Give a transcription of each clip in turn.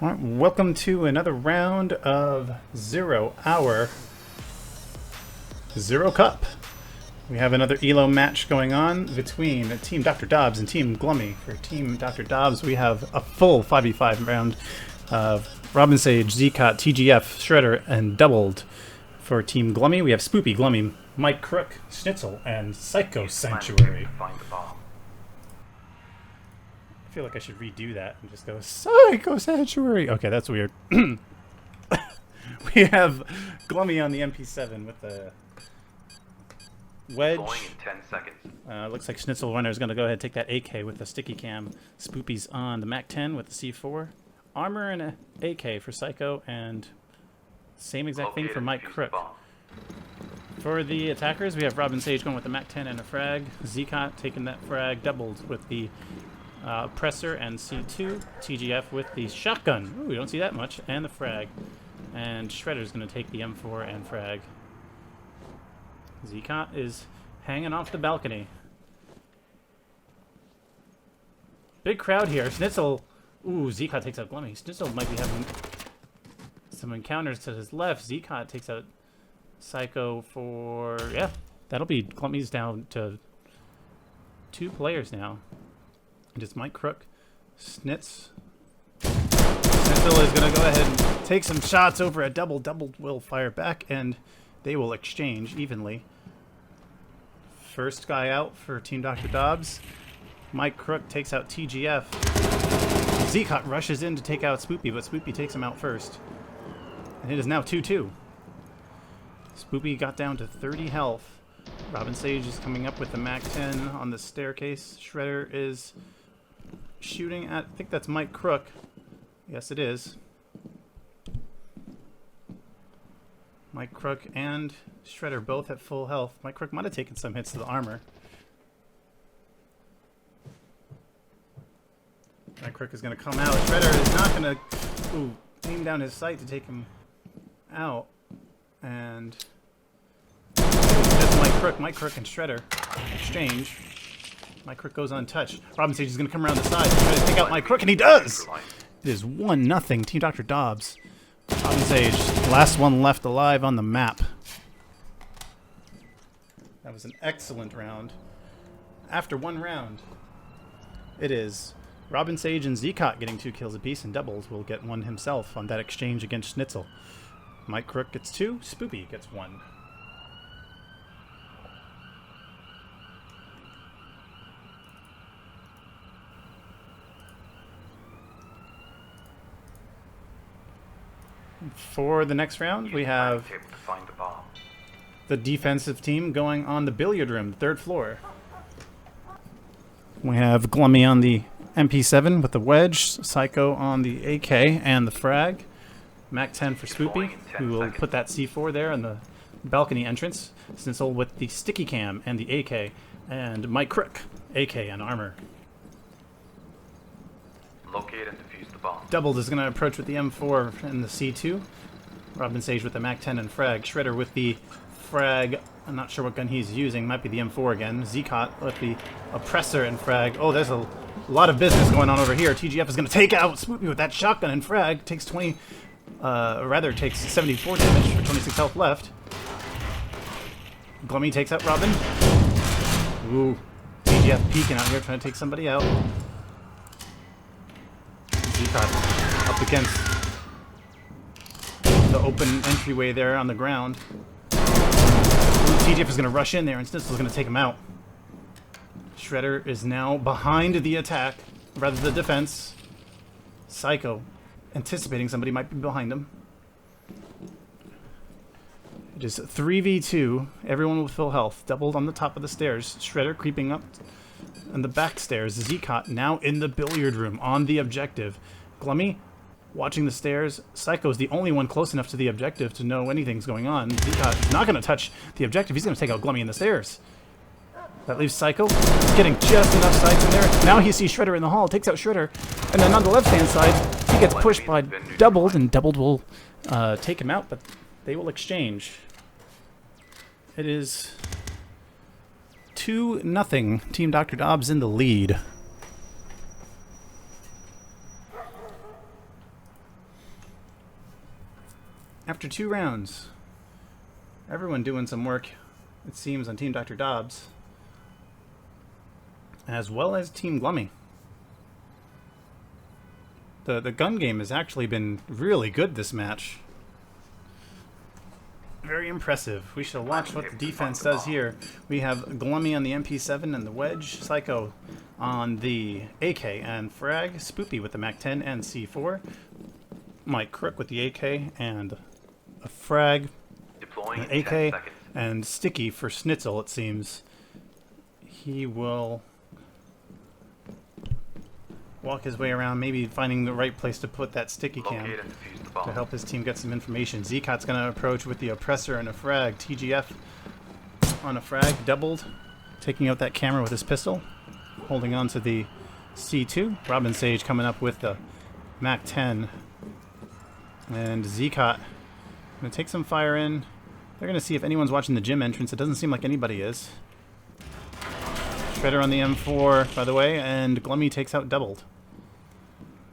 All right, welcome to another round of 0 Hour Zero Cup. We have another ELO match going on between Team Dr. Dobbs and Team Gluumy. For Team Dr. Dobbs, we have a full 5v5 round of RobinSage, Zeqot, TGF, Shredder, and doubled. For Team Gluumy, we have S.O.P.P.Y, Gluumy, Mike Crook, Schnitzel, and PsychoSanctuary. I feel like I should redo that and just go PsychoSanctuary. Okay, that's weird. We have Gluumy on the MP7 with the wedge. Deploying in 10 seconds. Looks like SchnitzelRunner is going to go ahead and take that AK with the sticky cam. S.O.P.P.Y's on the MAC-10 with the C4. Armor and a AK for Psycho, and same exact thing for Mike Crook. For the attackers, we have RobinSage going with the MAC-10 and a frag. Zeqot taking that frag, doubled with the presser and C2. TGF with the shotgun. Ooh, we don't see that much. And the frag. And Shredder's going to take the M4 and frag. Zeqot is hanging off the balcony. Big crowd here. Schnitzel. Ooh, Zeqot takes out Gluumy. Schnitzel might be having some encounters to his left. Zeqot takes out Psycho for... yeah, that'll be... Gluumy's down to 2 players now. And it's Mike Crook. Schnitzel is going to go ahead and take some shots over a double. Double will fire back, and they will exchange evenly. First guy out for Team Dr. Dobbs. Mike Crook takes out TGF. Zeqot rushes in to take out S.O.P.P.Y, but S.O.P.P.Y takes him out first. And it is now 2-2. S.O.P.P.Y got down to 30 health. RobinSage is coming up with the MAC-10 on the staircase. Shredder is shooting at, I think that's Mike Crook. Yes, it is. Mike Crook and Shredder both at full health. Mike Crook might have taken some hits to the armor. Mike Crook is going to come out. Shredder is not going to aim down his sight to take him out. And that's Mike Crook and Shredder exchange. Mike Crook goes untouched. RobinSage is going to come around the side to try to take out Mike Crook, and he does! It is 1-0 Team Dr. Dobbs. RobinSage, last one left alive on the map. That was an excellent round. After one round, it is RobinSage and Zeqot getting 2 kills apiece, and doubles will get 1 himself on that exchange against Schnitzel. Mike Crook gets 2, S.O.P.P.Y gets 1. For the next round, we have the defensive team going on the billiard room, 3rd floor. We have Gluumy on the MP7 with the wedge, Psycho on the AK and the frag, MAC-10 for S.O.P.P.Y, who will put that C4 there in the balcony entrance, Schnitzel with the sticky cam and the AK, and Mike Crook, AK and armor. Locate and defuse the bomb. Doubled is going to approach with the M4 and the C2. RobinSage with the MAC-10 and frag. Shredder with the frag. I'm not sure what gun he's using. Might be the M4 again. Zeqot with the oppressor and frag. Oh, there's a lot of business going on over here. TGF is going to take out S.O.P.P.Y with that shotgun and frag. Takes 74 damage for 26 health left. Gluumy takes out Robin. Ooh. TGF peeking out here trying to take somebody out. Zeqot up against the open entryway there on the ground. TGF is going to rush in there, and Schnitzel is going to take him out. Shredder is now behind the attack, rather the defense. Psycho, anticipating somebody might be behind him. It is 3v2, everyone with full health, doubled on the top of the stairs. Shredder creeping up on the back stairs. Zeqot now in the billiard room on the objective. Gluumy watching the stairs. Psycho is the only one close enough to the objective to know anything's going on. Zeqot is not going to touch the objective. He's going to take out Gluumy in the stairs. That leaves Psycho getting just enough sights in there. Now he sees Shredder in the hall, takes out Shredder. And then on the left-hand side, he gets pushed by Doubled, and Doubled will take him out, but they will exchange. It is 2-0. Team Dr. Dobbs in the lead. After 2 rounds, everyone doing some work, it seems, on Team Dr. Dobbs, as well as Team Gluumy. The gun game has actually been really good this match. Very impressive. We shall watch what the defense does here. We have Gluumy on the MP7 and the Wedge, Psycho on the AK and Frag, S.O.P.P.Y with the MAC-10 and C4, Mike Crook with the AK and a Frag, Deploying an in 10 AK, seconds. and Sticky for Schnitzel, it seems. He will walk his way around, maybe finding the right place to put that sticky cam Locate and defuse the bomb. to help his team get some information. Zeqot's going to approach with the Oppressor and a Frag. TGF on a Frag, doubled, taking out that camera with his pistol, holding on to the C2. RobinSage coming up with the MAC-10. And Zeqot going to take some fire in. They're going to see if anyone's watching the gym entrance. It doesn't seem like anybody is. Shredder on the M4, by the way, and Gluumy takes out doubled.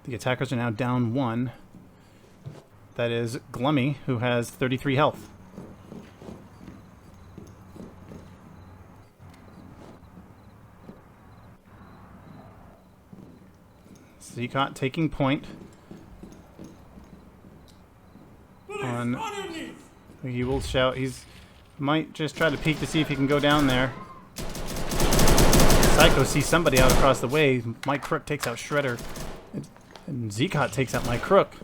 The attackers are now down 1. That is Gluumy, who has 33 health. Zeqot taking point. On, he will shout. He's might just try to peek to see if he can go down there. Psycho sees somebody out across the way. Mike Crook takes out Shredder. And Zeqot takes out Mike Crook.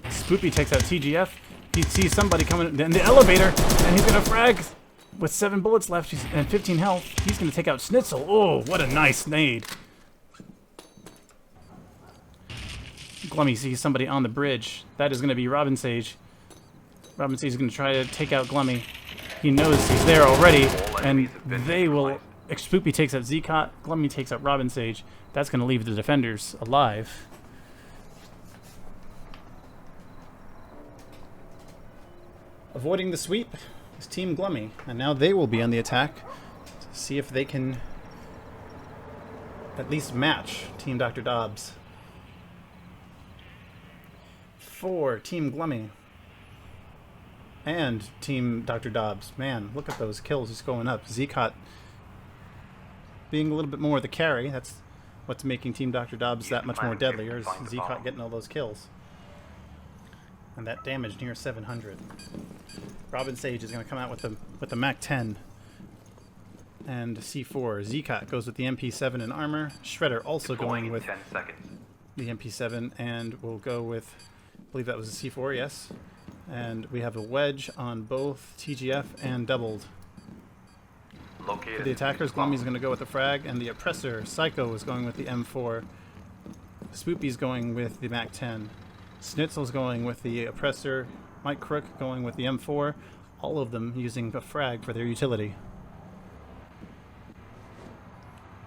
S.O.P.P.Y takes out TGF. He sees somebody coming in the elevator, and he's going to frag with 7 bullets left and 15 health. He's going to take out Schnitzel. Oh, what a nice nade. Gluumy sees somebody on the bridge. That is going to be RobinSage. RobinSage is going to try to take out Gluumy. He knows he's there already, and they will... S.O.P.P.Y takes out Zeqot. Gluumy takes out RobinSage. That's going to leave the defenders alive. Avoiding the sweep is Team Gluumy, and now they will be on the attack to see if they can at least match Team Dr. Dobbs. For Team Gluumy and Team Dr. Dobbs. Man, look at those kills just going up. Zeqot being a little bit more of the carry. That's what's making Team Dr. Dobbs that much more deadlier, is Zeqot getting all those kills. And that damage near 700. RobinSage is going to come out with the MAC-10 and C4. Zeqot goes with the MP7 and armor. Shredder also going with 10 seconds. the MP7, and we'll go with, I believe that was a C4, yes. And we have a Wedge on both TGF and doubled. Located. The attackers, Gluumy's going to go with the Frag, and the Oppressor, Psycho, is going with the M4. S.O.P.P.Y's going with the MAC-10. Schnitzel's going with the Oppressor. Mike Crook going with the M4. All of them using a Frag for their utility.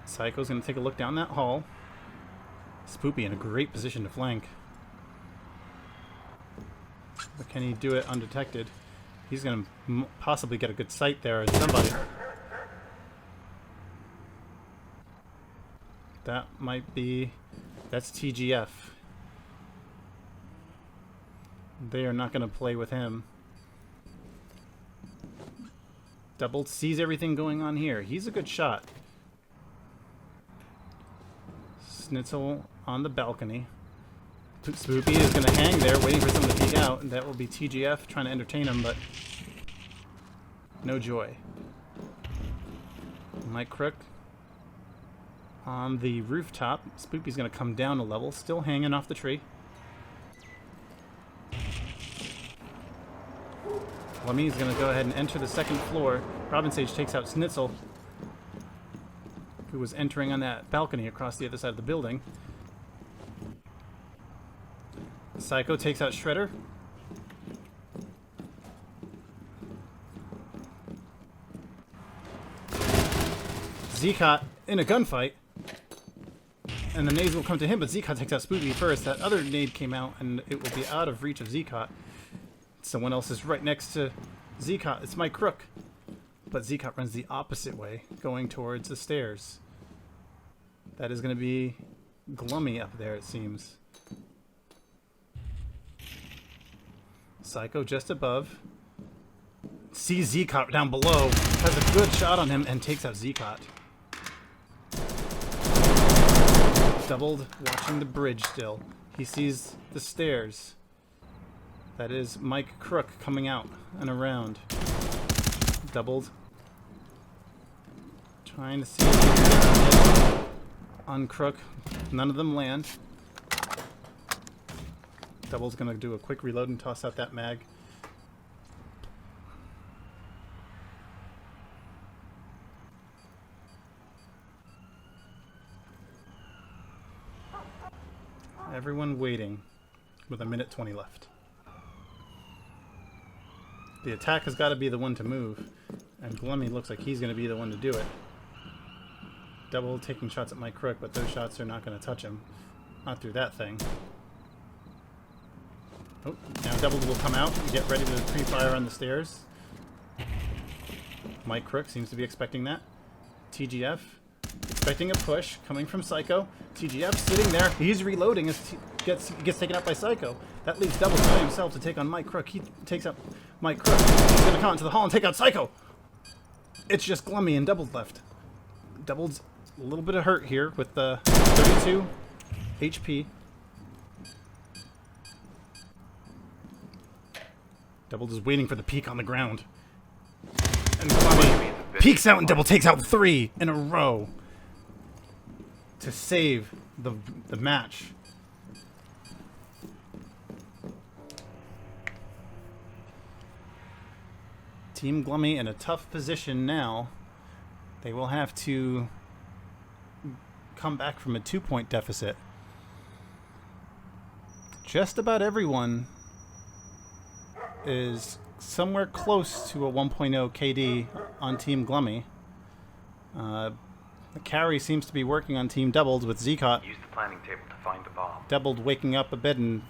Psycho's going to take a look down that hall. S.O.P.P.Y in a great position to flank. But can he do it undetected? He's going to possibly get a good sight there on somebody. That might be... That's TGF. They are not going to play with him. Doubled sees everything going on here. He's a good shot. Schnitzel on the balcony. S.O.P.P.Y is going to hang there, waiting for someone to peek out. And that will be TGF trying to entertain him, but no joy. Mike Crook on the rooftop. S.O.P.P.Y's going to come down a level, still hanging off the tree. Gluumy is going to go ahead and enter the second floor. RobinSage takes out Schnitzel, who was entering on that balcony across the other side of the building. Psycho takes out Shredder. Zeqot in a gunfight. And the nades will come to him, but Zeqot takes out S.O.P.P.Y first. That other nade came out, and it will be out of reach of Zeqot. Someone else is right next to Zeqot. It's Mike Crook. But Zeqot runs the opposite way, going towards the stairs. That is going to be Gluumy up there, it seems. Psycho just above. Sees Zeqot down below. Has a good shot on him and takes out Zeqot. Doubled, watching the bridge still. He sees the stairs. That is Mike Crook coming out and around. Doubled. Trying to see if he can get a hit on Crook. None of them land. Double's gonna do a quick reload and toss out that mag. Everyone waiting with a minute 20 left. The attack has got to be the one to move, and Gluumy looks like he's going to be the one to do it. Double taking shots at Mike Crook, but those shots are not going to touch him. Not through that thing. Oh, now Double will come out and get ready to pre-fire on the stairs. Mike Crook seems to be expecting that. TGF expecting a push coming from Psycho. TGF sitting there. He's reloading as he gets taken out by Psycho. That leaves Double by himself to take on Mike Crook. He takes out Mike Crook. He's going to come into the hall and take out Psycho. It's just Gluumy and Doubled left. Doubled's a little bit of hurt here with the 32 HP. Doubled is waiting for the peek on the ground. And Gluumy peeks out and Double takes out 3 in a row to save the match. Team Gluumy in a tough position now. They will have to come back from a 2-point deficit. Just about everyone is somewhere close to a 1.0 KD on Team Gluumy. The carry seems to be working on Team Doubled with Zeqot. Use the planning table to find the bomb. Doubled waking up a bit in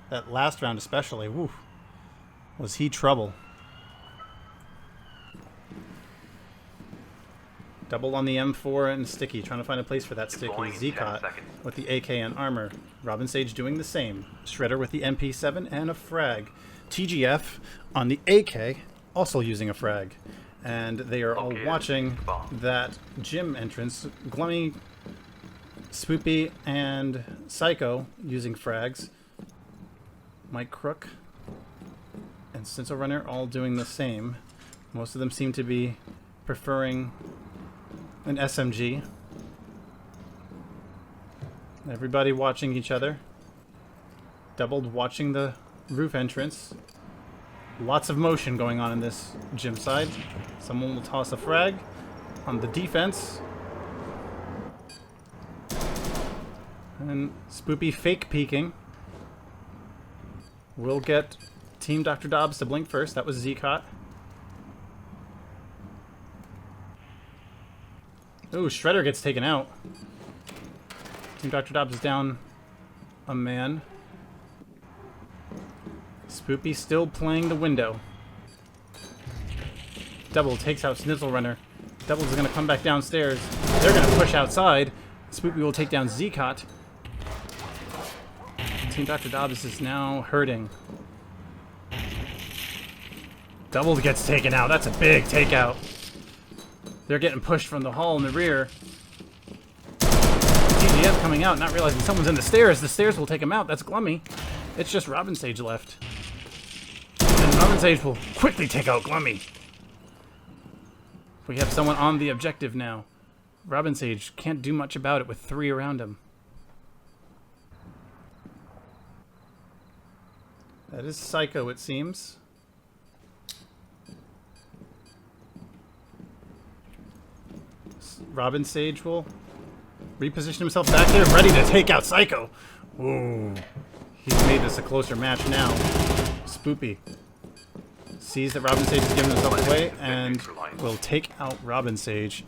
that last round especially. Woo. Was he trouble. Double on the M4 and Sticky, trying to find a place for that Sticky. Deploying in 10 Zeqot seconds. with the AK and armor. RobinSage doing the same. Shredder with the MP7 and a frag. TGF on the AK, also using a frag. And they are all Located watching the bomb. that gym entrance. Gluumy, S.O.P.P.Y, and Psycho using frags. Mike Crook and SchnitzelRunner all doing the same. Most of them seem to be preferring an SMG. Everybody watching each other. Doubled watching the roof entrance. Lots of motion going on in this gym side. Someone will toss a frag on the defense. And S.O.P.P.Y fake peeking. We'll get Team Dr. Dobbs to blink first. That was Zeqot. Ooh, Shredder gets taken out. Team Dr. Dobbs is down a man. S.O.P.P.Y still playing the window. Double takes out SchnitzelRunner. Double is going to come back downstairs. They're going to push outside. S.O.P.P.Y will take down Zeqot. Team Dr. Dobbs is now hurting. Double gets taken out. That's a big takeout. They're getting pushed from the hall in the rear. TGF coming out, not realizing someone's in the stairs. The stairs will take him out. That's Gluumy. It's just RobinSage left. And RobinSage will quickly take out Gluumy. We have someone on the objective now. RobinSage can't do much about it with 3 around him. That is Psycho, it seems. RobinSage will reposition himself back there, ready to take out Psycho. Ooh. He's made this a closer match now. S.O.P.P.Y sees that RobinSage is giving himself away and will take out RobinSage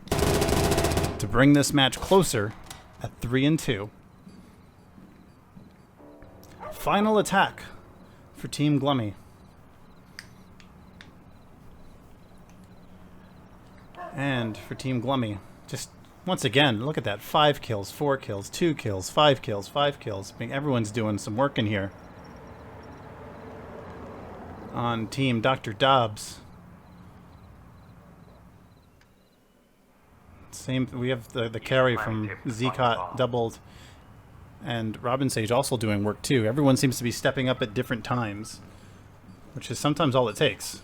to bring this match closer at 3-2. Final attack for Team Gluumy. And for Team Gluumy, just once again, look at that. 5 kills, 4 kills, 2 kills, 5 kills, 5 kills. I mean, everyone's doing some work in here. on Team Dr. Dobbs. Same. We have the carry from Zeqot doubled, and RobinSage also doing work too. Everyone seems to be stepping up at different times, which is sometimes all it takes.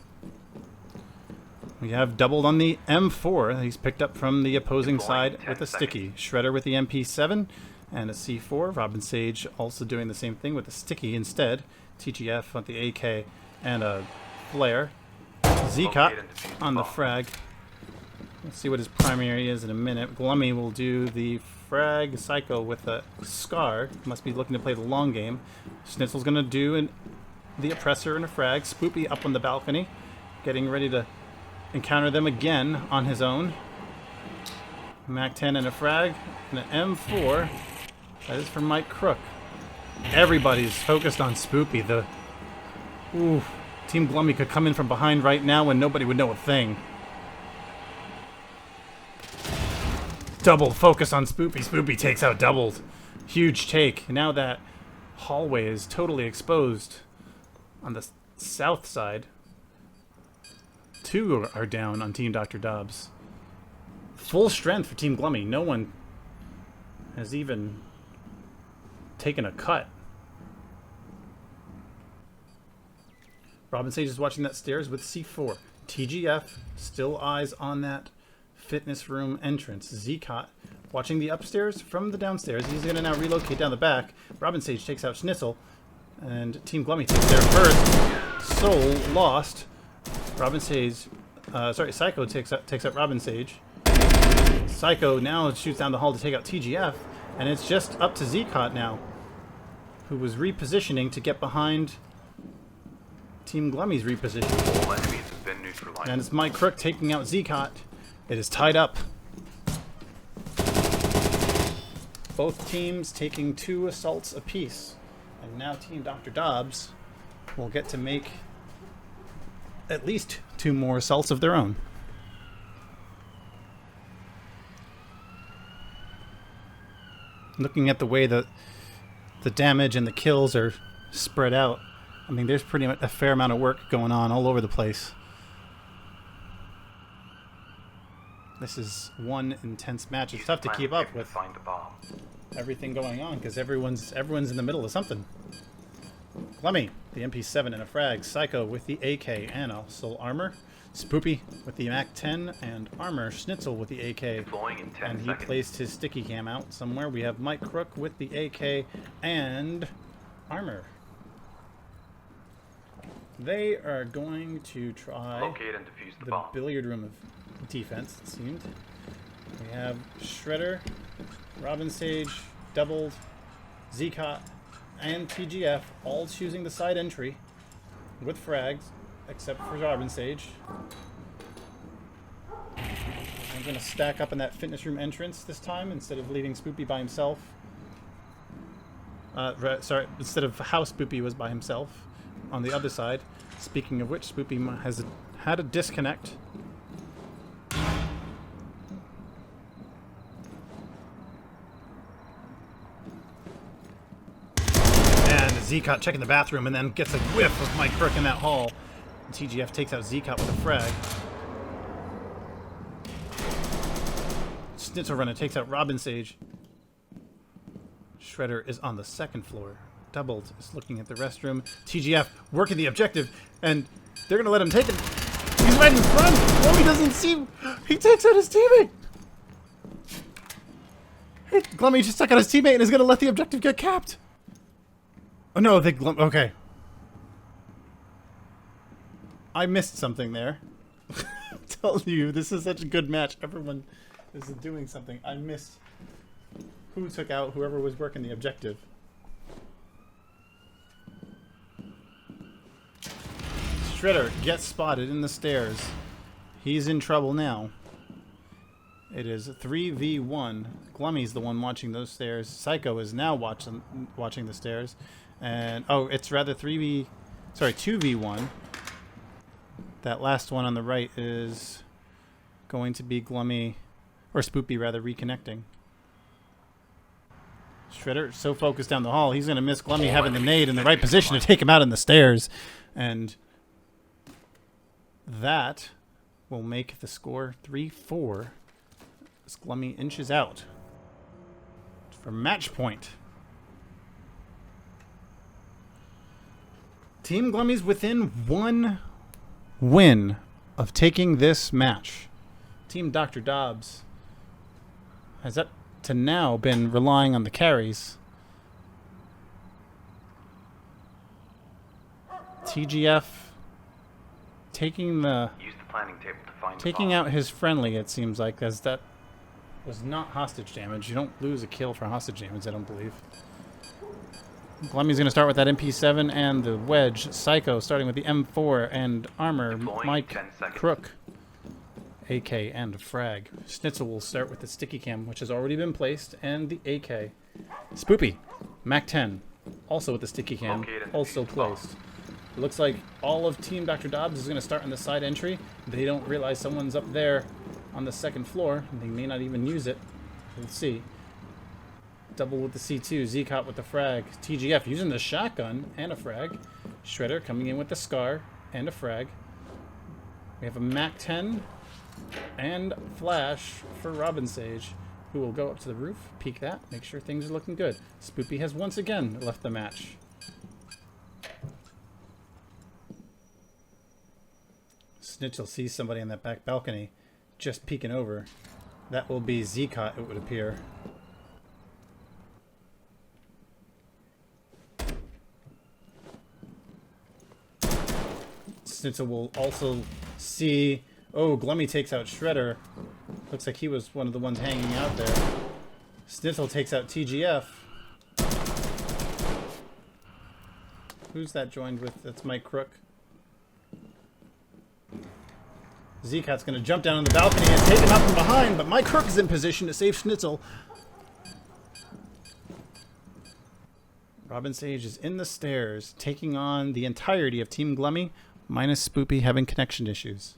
We have doubled on the M4. He's picked up from the opposing side with a sticky. Shredder with the MP7 and a C4. RobinSage also doing the same thing with a sticky instead. TGF on the AK and a flare. Zeqot on the frag. Let's see what his primary is in a minute. Gluumy will do the frag. Psycho with a scar. Must be looking to play the long game. Schnitzel's going to do the oppressor and a frag. S.O.P.P.Y up on the balcony. Getting ready to encounter them again on his own. Mac 10 and a frag. And an M4. That is from Mike Crook. Everybody's focused on S.O.P.P.Y. Team Gluumy could come in from behind right now and nobody would know a thing. Double focus on S.O.P.P.Y. S.O.P.P.Y takes out doubled. Huge take. Now that hallway is totally exposed on the south side. 2 are down on Team Dr. Dobbs. Full strength for Team Gluumy. No one has even taken a cut. RobinSage is watching that stairs with C4. TGF still eyes on that fitness room entrance. Zeqot watching the upstairs from the downstairs. He's going to now relocate down the back. RobinSage takes out Schnitzel. And Team Gluumy takes their first. Soul lost. Psycho takes out RobinSage. Psycho now shoots down the hall to take out TGF. And it's just up to Zeqot now, who was repositioning to get behind Team Gluumy's reposition. All enemies have been neutralized. And it's Mike Crook taking out Zeqot. It is tied up. Both teams taking 2 assaults apiece. And now Team Dr. Dobbs will get to make at least 2 more assaults of their own. Looking at the way that the damage and the kills are spread out, I mean, there's pretty much a fair amount of work going on all over the place. This is one intense match. It's tough to keep up with everything going on because everyone's in the middle of something. Gluumy, the MP7 and a frag. Psycho with the AK and a soul armor. S.O.P.P.Y with the Mac 10 and armor. Schnitzel with the AK. And he placed his sticky cam out somewhere. We have Mike Crook with the AK and armor. They are going to try locate and defuse the bomb. Billiard room of defense, it seemed. We have Shredder, RobinSage, doubled, Zeqot, and TGF all choosing the side entry with frags, except for RobinSage. I'm going to stack up in that fitness room entrance this time instead of leaving S.O.P.P.Y by himself. Instead of how S.O.P.P.Y was by himself on the other side. Speaking of which, S.O.P.P.Y has had a disconnect. And Zeqot checking the bathroom and then gets a whiff of Mike Crook in that hall. And TGF takes out Zeqot with a frag. SchnitzelRunner takes out RobinSage. Shredder is on the second floor. Doubled is looking at the restroom. TGF working the objective, and they're gonna let him take it. He's right in front. Oh, he doesn't see. He takes out his teammate. Hey, Gluumy just took out his teammate and is gonna let the objective get capped. Oh no, okay. I missed something there. I'm telling you, this is such a good match. Everyone is doing something. I missed who took out whoever was working the objective. Shredder gets spotted in the stairs. He's in trouble now. It is 3v1. Gluumy's the one watching those stairs. Psycho is now watching the stairs. And oh, it's rather 2v1. That last one on the right is going to be Gluumy, or S.O.P.P.Y rather, reconnecting. Shredder so focused down the hall, he's going to miss Gluumy having the nade in the right position to take him out in the stairs. And that will make the score 3-4 as Gluumy inches out for match point. Team Gluumy's within 1 win of taking this match. Team Dr. Dobbs has up to now been relying on the carries. TGF taking the Use the planning table to find taking out his friendly, it seems like, as that was not hostage damage. You don't lose a kill for hostage damage, I don't believe. Gluumy's going to start with that MP7 and the wedge. Psycho starting with the M4 and armor. Deploying Mike 10 seconds. Crook. AK and a frag. Schnitzel will start with the sticky cam, which has already been placed, and the AK. S.O.P.P.Y. Mac 10, also with the sticky cam, Located also the bomb. placed. It looks like all of Team Dr. Dobbs is going to start on the side entry. They don't realize someone's up there on the second floor. They may not even use it. We'll see. Double with the C2. Zeqot with the frag. TGF using the shotgun and a frag. Shredder coming in with the scar and a frag. We have a Mac 10 and flash for RobinSage, who will go up to the roof, peek that, make sure things are looking good. S.O.P.P.Y. has once again left the match. Schnitzel sees somebody on that back balcony just peeking over. That will be Zeqot, it would appear. Schnitzel will also see... Oh, Gluumy takes out Shredder. Looks like he was one of the ones hanging out there. Schnitzel takes out TGF. Who's that joined with? That's Mike Crook. Zeqot's going to jump down on the balcony and take him out from behind, but Mike Crook is in position to save Schnitzel. RobinSage is in the stairs, taking on the entirety of Team Gluumy, minus S.O.P.P.Y. having connection issues.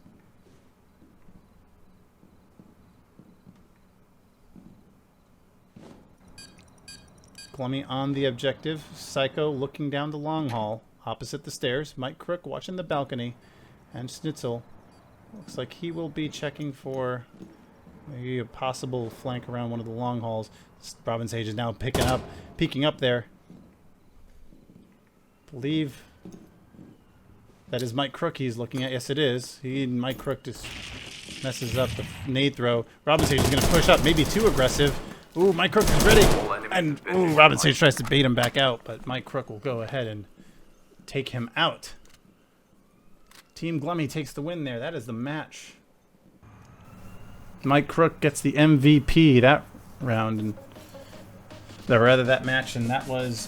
Gluumy on the objective. Psycho looking down the long hall, opposite the stairs. Mike Crook watching the balcony. And Schnitzel looks like he will be checking for maybe a possible flank around one of the long halls. RobinSage is now peeking up there. Believe that is Mike Crook he's looking at. Yes, it is. Mike Crook just messes up the nade throw. RobinSage is going to push up, maybe too aggressive. Ooh, Mike Crook is ready. And ooh, RobinSage tries to bait him back out, but Mike Crook will go ahead and take him out. Team Gluumy takes the win there. That is the match. Mike Crook gets the MVP that round, and rather that match, and that was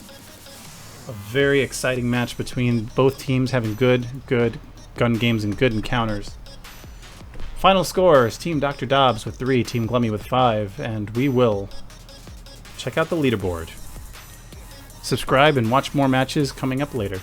a very exciting match between both teams having good gun games and good encounters. Final scores: Team Dr. Dobbs with 3, Team Gluumy with 5, and we will check out the leaderboard. Subscribe and watch more matches coming up later.